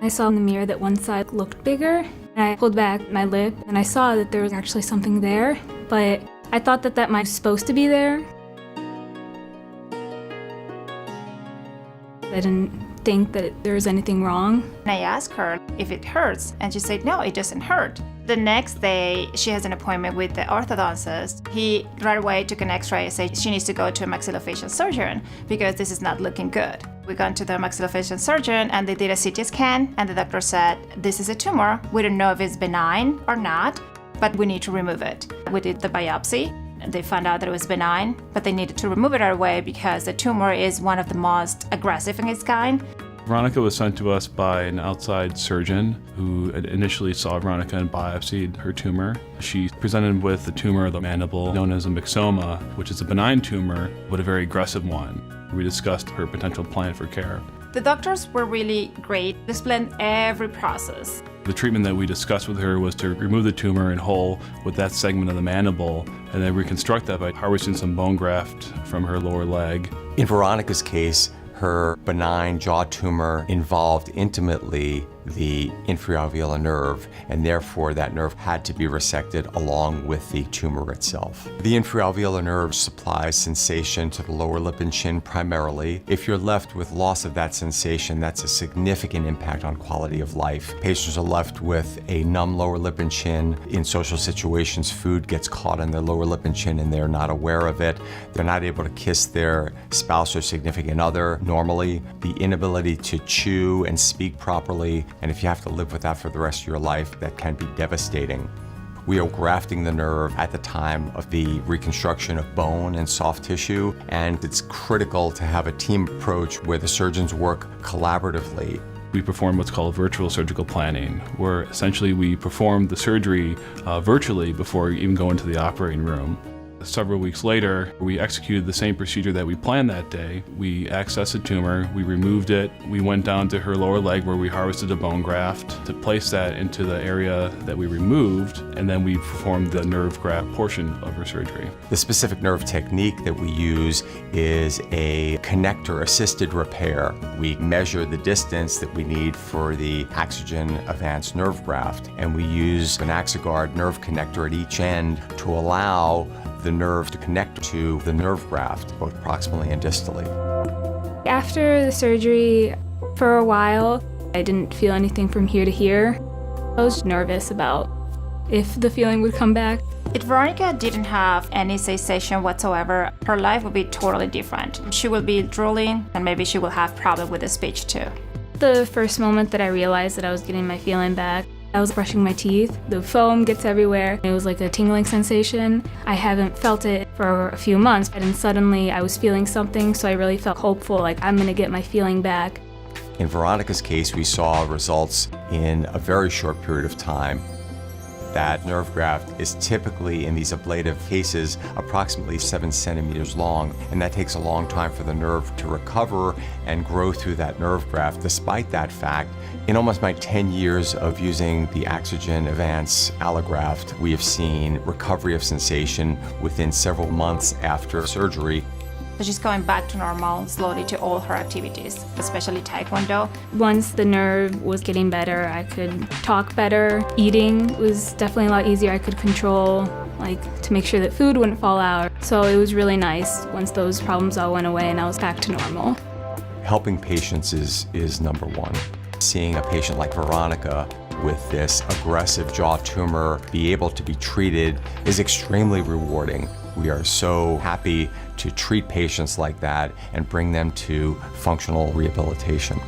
I saw in the mirror that one side looked bigger. And I pulled back my lip and I saw that there was actually something there, but I thought that that might be supposed to be there. I didn't think that there was anything wrong. And I asked her if it hurts, and she said, no, it doesn't hurt. The next day, she has an appointment with the orthodontist. He right away took an x-ray and said she needs to go to a maxillofacial surgeon because this is not looking good. We got to the maxillofacial surgeon and they did a CT scan, and the doctor said, this is a tumor. We don't know if it's benign or not, but we need to remove it. We did the biopsy. They found out that it was benign, but they needed to remove it right away because the tumor is one of the most aggressive in its kind. Veronica was sent to us by an outside surgeon who initially saw Veronica and biopsied her tumor. She presented with a tumor of the mandible known as a myxoma, which is a benign tumor, but a very aggressive one. We discussed her potential plan for care. The doctors were really great. They explained every process. The treatment that we discussed with her was to remove the tumor in whole with that segment of the mandible and then reconstruct that by harvesting some bone graft from her lower leg. In Veronica's case, her benign jaw tumor involved intimately the infraocular nerve, and therefore that nerve had to be resected along with the tumor itself. The infraocular nerve supplies sensation to the lower lip and chin primarily. If you're left with loss of that sensation, that's a significant impact on quality of life. Patients are left with a numb lower lip and chin. In social situations, food gets caught in their lower lip and chin and they're not aware of it. They're not able to kiss their spouse or significant other normally. The inability to chew and speak properly, and if you have to live with that for the rest of your life, that can be devastating. We are grafting the nerve at the time of the reconstruction of bone and soft tissue, and it's critical to have a team approach where the surgeons work collaboratively. We perform what's called virtual surgical planning, where essentially we perform the surgery virtually before you even go into the operating room. Several weeks later, we executed the same procedure that we planned that day. We accessed the tumor, we removed it, we went down to her lower leg where we harvested a bone graft to place that into the area that we removed, and then we performed the nerve graft portion of her surgery. The specific nerve technique that we use is a connector-assisted repair. We measure the distance that we need for the Axogen Advanced Nerve Graft, and we use an Axoguard nerve connector at each end to allow the nerve to connect to the nerve graft, both proximally and distally. After the surgery, for a while, I didn't feel anything from here to here. I was nervous about if the feeling would come back. If Veronica didn't have any sensation whatsoever, her life would be totally different. She will be drooling, and maybe she will have problem with the speech too. The first moment that I realized that I was getting my feeling back, I was brushing my teeth. The foam gets everywhere. It was like a tingling sensation. I haven't felt it for a few months, and suddenly I was feeling something, so I really felt hopeful, like I'm gonna get my feeling back. In Veronica's case, we saw results in a very short period of time. That nerve graft is typically, in these ablative cases, approximately 7 centimeters long, and that takes a long time for the nerve to recover and grow through that nerve graft. Despite that fact, in almost my 10 years of using the Axogen Advanced Allograft, we have seen recovery of sensation within several months after surgery. So she's going back to normal slowly to all her activities, especially Taekwondo. Once the nerve was getting better, I could talk better. Eating was definitely a lot easier. I could control, to make sure that food wouldn't fall out. So it was really nice once those problems all went away and I was back to normal. Helping patients is number one. Seeing a patient like Veronica with this aggressive jaw tumor be able to be treated is extremely rewarding. We are so happy to treat patients like that and bring them to functional rehabilitation.